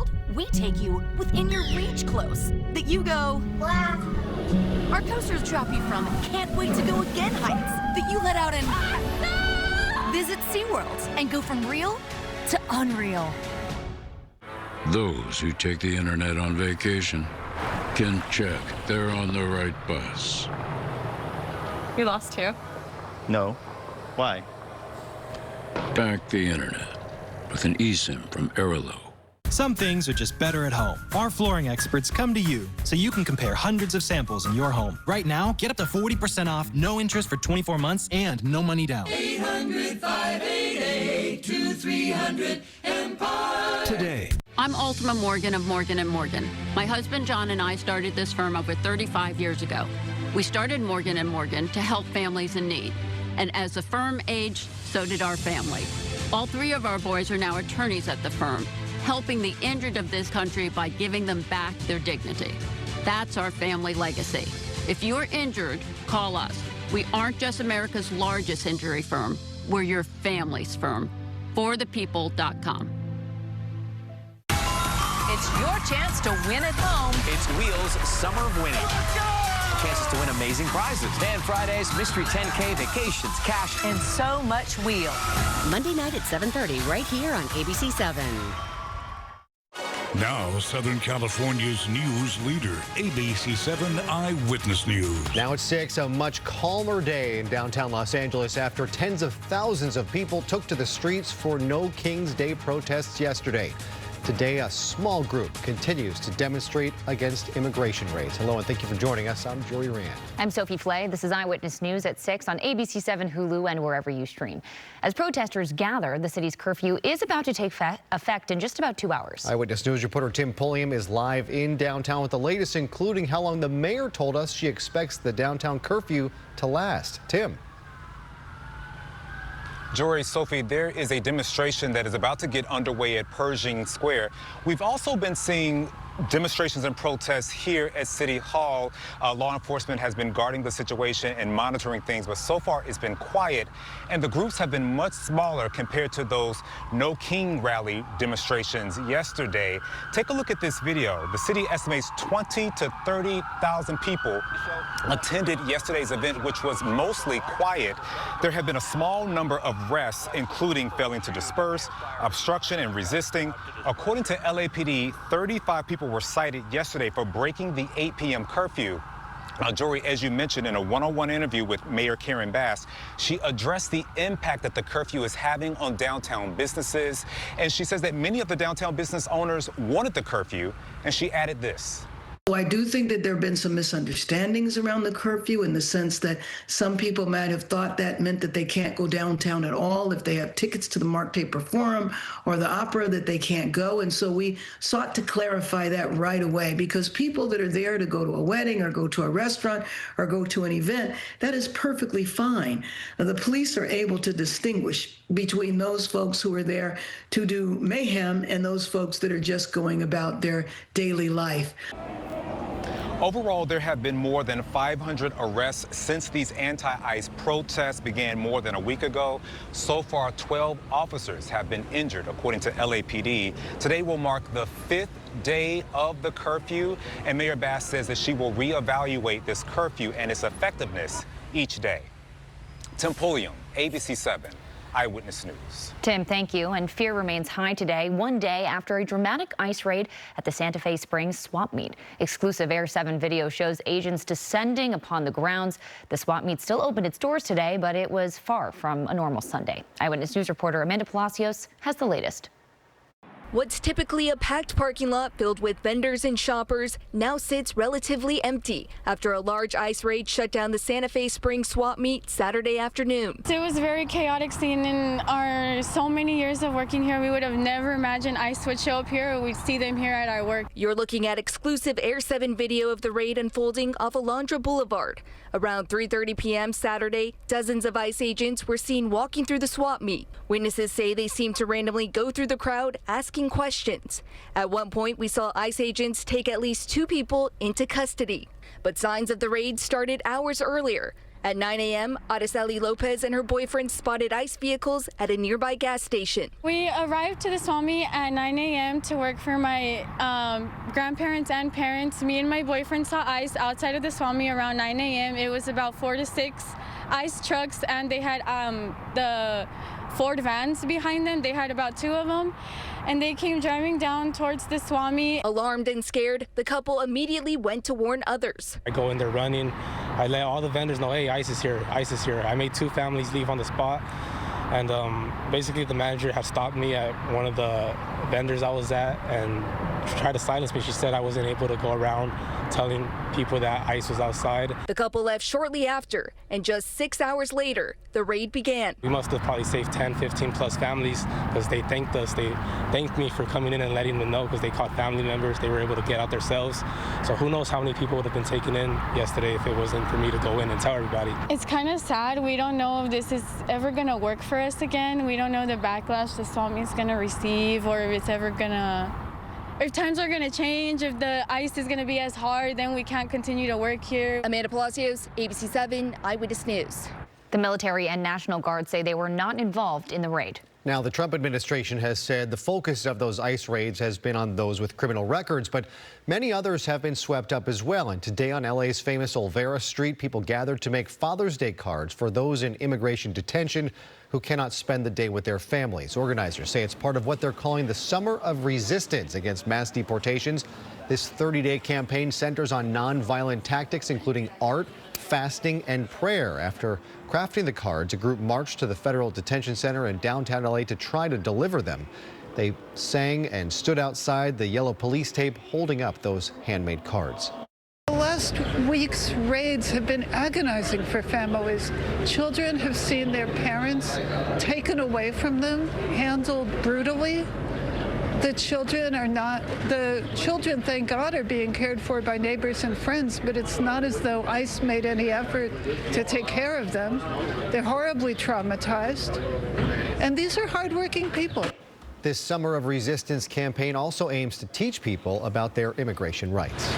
SeaWorld, we take you within your reach close. That you go, wow. Our coasters drop you from can't wait to go again heights. That you let out and visit SeaWorld and go from real to unreal. Those who take the internet on vacation can check they're on the right bus. You lost too? No. Why? Back the internet with an eSIM from Airalo. Some things are just better at home. Our flooring experts come to you so you can compare hundreds of samples in your home. Right now, get up to 40% off, no interest for 24 months, and no money down. 800-588-2300 Today. I'm Ultima Morgan of Morgan & Morgan. My husband John and I started this firm over 35 years ago. We started Morgan & Morgan to help families in need. And as the firm aged, so did our family. All three of our boys are now attorneys at the firm, helping the injured of this country by giving them back their dignity. That's our family legacy. If you're injured, call us. We aren't just America's largest injury firm. We're your family's firm. ForThePeople.com. It's your chance to win at home. It's Wheels Summer of Winning. Chances to win amazing prizes. And Friday's Mystery 10K, vacations, cash, And so much wheel. Monday night at 7:30 right here on ABC 7. Now, Southern California's news leader, ABC 7 Eyewitness News. Now it's 6, a much calmer day in downtown Los Angeles after tens of thousands of people took to the streets for No King's Day protests yesterday. Today, a small group continues to demonstrate against immigration raids. Hello, and thank you for joining us. I'm Joey Rand. I'm Sophie Flay. This is Eyewitness News at 6 on ABC 7 Hulu and wherever you stream. As protesters gather, the city's curfew is about to take effect in just about 2 hours. Eyewitness News reporter Tim Pulliam is live in downtown with the latest, including how long the mayor told us she expects the downtown curfew to last. Tim. Jory, Sophie, there is a demonstration that is about to get underway at Pershing Square. We've also been seeing demonstrations and protests here at City Hall. Law enforcement has been guarding the situation and monitoring things, but so far it's been quiet. And the groups have been much smaller compared to those No King rally demonstrations yesterday. Take a look at this video. The city estimates 20 to 30,000 people attended yesterday's event, which was mostly quiet. There have been a small number of arrests, including failing to disperse, obstruction, and resisting. According to LAPD, 35 people were cited yesterday for breaking the 8 p.m. curfew. Jory, as you mentioned in a one-on-one interview with Mayor Karen Bass, she addressed the impact that the curfew is having on downtown businesses. And she says that many of the downtown business owners wanted the curfew, and she added this. I do think that there have been some misunderstandings around the curfew in the sense that some people might have thought that meant that they can't go downtown at all if they have tickets to the Mark Taper Forum or the opera, that they can't go. And so we sought to clarify that right away, because people that are there to go to a wedding or go to a restaurant or go to an event, that is perfectly fine. The police are able to distinguish between those folks who are there to do mayhem and those folks that are just going about their daily life. Overall, there have been more than 500 arrests since these anti-ICE protests began more than a week ago. So far, 12 officers have been injured, according to LAPD. Today will mark the 5th day of the curfew, and Mayor Bass says that she will reevaluate this curfew and its effectiveness each day. Tim Pulliam, ABC 7. Eyewitness News. Tim, thank you. And fear remains high today, one day after a dramatic ICE raid at the Santa Fe Springs swap meet. Exclusive Air 7 video shows agents descending upon the grounds. The swap meet still opened its doors today, but it was far from a normal Sunday. Eyewitness News reporter Amanda Palacios has the latest. What's typically a packed parking lot filled with vendors and shoppers now sits relatively empty after a large ICE raid shut down the Santa Fe Springs swap meet Saturday afternoon. It was very chaotic scene. In our so many years of working here, we would have never imagined ICE would show up here. We'd see them here at our work. You're looking at exclusive Air 7 video of the raid unfolding off Alondra Boulevard. Around 3:30 p.m. Saturday, dozens of ICE agents were seen walking through the swap meet. Witnesses say they seemed to randomly go through the crowd asking questions. At one point, we saw ICE agents take at least 2 people into custody. But signs of the raid started hours earlier. At 9 a.m., Araceli Lopez and her boyfriend spotted ICE vehicles at a nearby gas station. We arrived to the swap meet at 9 a.m. to work for my grandparents and parents. Me and my boyfriend saw ICE outside of the swap meet around 9 a.m. It was about 4 to 6 ICE trucks, and they had the Ford vans behind them. They had about 2 of them, and they came driving down towards the swap meet. Alarmed and scared, the couple immediately went to warn others. I go in there running. I let all the vendors know, hey, ICE is here, ICE is here. I made 2 families leave on the spot. And basically the manager had stopped me at one of the vendors I was at and tried to silence me. She said I wasn't able to go around telling people that ICE was outside. The couple left shortly after, and just 6 hours later, the raid began. We must have probably saved 10, 15 plus families because they thanked us. They thanked me for coming in and letting them know because they caught family members. They were able to get out themselves. So who knows how many people would have been taken in yesterday if it wasn't for me to go in and tell everybody. It's kind of sad. We don't know if this is ever going to work for us again. We don't know the backlash the swap meet is going to receive, or if it's ever going to, if times are going to change, if the ICE is going to be as hard, then we can't continue to work here. Amanda Palacios, ABC 7 Eyewitness News. The military and National Guard say they were not involved in the raid. Now, the Trump administration has said the focus of those ICE raids has been on those with criminal records, but many others have been swept up as well. And today on LA's famous Olvera Street, people gathered to make Father's Day cards for those in immigration detention who cannot spend the day with their families. Organizers say it's part of what they're calling the Summer of Resistance against mass deportations. This 30-day campaign centers on nonviolent tactics, including art, fasting, and prayer. After crafting the cards, a group marched to the Federal Detention Center in downtown LA to try to deliver them. They sang and stood outside the yellow police tape holding up those handmade cards. The last week's raids have been agonizing for families. Children have seen their parents taken away from them, handled brutally. The children, thank God, are being cared for by neighbors and friends, but it's not as though ICE made any effort to take care of them. They're horribly traumatized, and these are hardworking people. This Summer of Resistance campaign also aims to teach people about their immigration rights.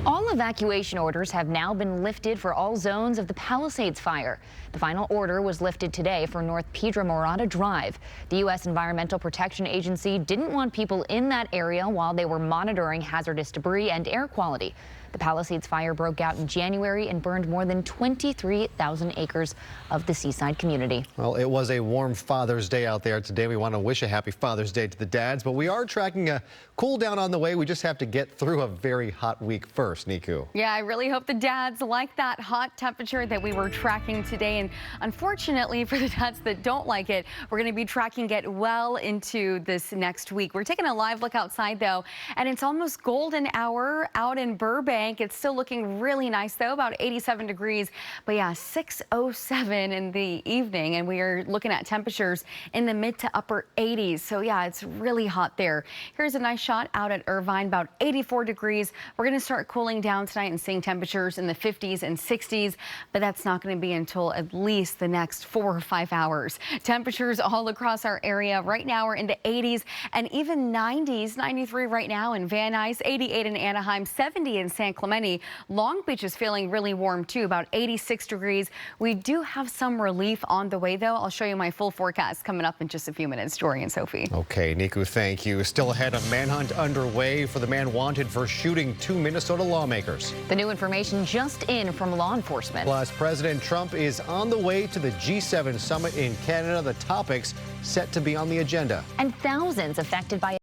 All evacuation orders have now been lifted for all zones of the Palisades fire. The final order was lifted today for North Pedro Morada Drive. The U.S. Environmental Protection Agency didn't want people in that area while they were monitoring hazardous debris and air quality. The Palisades fire broke out in January and burned more than 23,000 acres of the seaside community. Well, it was a warm Father's Day out there today. We want to wish a happy Father's Day to the dads, but we are tracking a cool down on the way. We just have to get through a very hot week first, Niku. Yeah, I really hope the dads like that hot temperature that we were tracking today. And unfortunately, for the dads that don't like it, we're going to be tracking it well into this next week. We're taking a live look outside, though, and it's almost golden hour out in Burbank. It's still looking really nice, though, about 87 degrees. But yeah, 6:07 in the evening, and we are looking at temperatures in the mid to upper 80s. So yeah, it's really hot there. Here's a nice shot out at Irvine, about 84 degrees. We're going to start cooling down tonight and seeing temperatures in the 50s and 60s, but that's not going to be until at least the next 4 or 5 hours. Temperatures all across our area right now are into 80s and even 90s, 93 right now in Van Nuys, 88 in Anaheim, 70 in San Clemente. Long Beach is feeling really warm too, about 86 degrees. We do have some relief on the way, though. I'll show you my full forecast coming up in just a few minutes. Jory and Sophie. Okay, Niku, thank you. Still ahead, a manhunt underway for the man wanted for shooting 2 Minnesota lawmakers. The new information just in from law enforcement. Plus, President Trump is on the way to the G7 summit in Canada. The topics set to be on the agenda. And thousands affected by